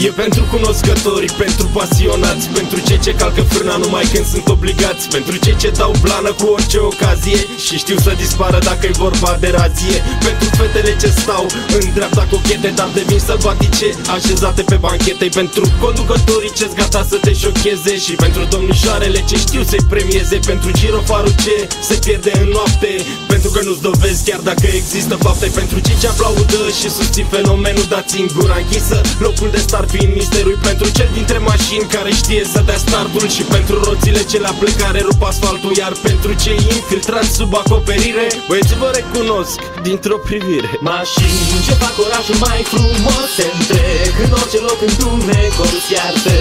E pentru cunoscători, pentru pasionați, pentru cei ce calcă frâna numai când sunt obligați, pentru cei ce dau plană cu orice ocazie și știu să dispară dacă e vorba de rație, pentru fetele ce stau în dreapta cochete, dar devin sălbatice așezate pe banchete, pentru conducătorii ce-s gata să te șocheze și pentru domnișoarele ce știu să-i premieze, pentru girofarul ce se pierde în noapte, pentru că nu-ți dovezi chiar dacă există fapte, pentru cei ce aplaudă și susțin fenomenul, dați în gura închisă locul de start fiind misterui, pentru cel dintre mașini care știe să dea startul și pentru roțile ce la plecare rup asfaltul, iar pentru cei infiltrați sub acoperire, băieții vă recunosc dintr-o privire. Mașini ce fac orașul mai frumos, se întrec în orice loc întunecos, iar te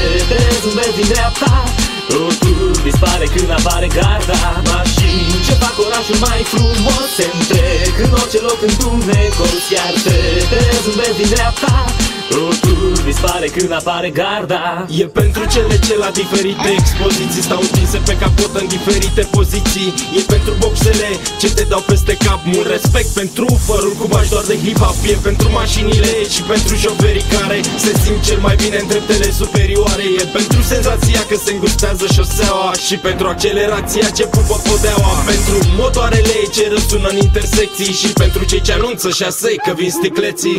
zâmbesc din dreapta, totul dispare când apare garda. Mașini ce fac orașul mai frumos, se întrec în orice loc întunecos, iar te zâmbesc din dreapta, totul dispare când apare garda. E pentru cele ce la diferite expoziții stau întinse pe capot în diferite poziții. E pentru boxele ce te dau peste cap, mult respect pentru fărul cu bași doar de hip-hop. E pentru mașinile și pentru șoferii care se simt cel mai bine în dreptele superioare. E pentru senzația că se îngustează șoseaua și pentru accelerația ce pupă podeaua. Pentru motoarele ce răsună în intersecții și pentru cei ce anunță șasei că vin sticleții.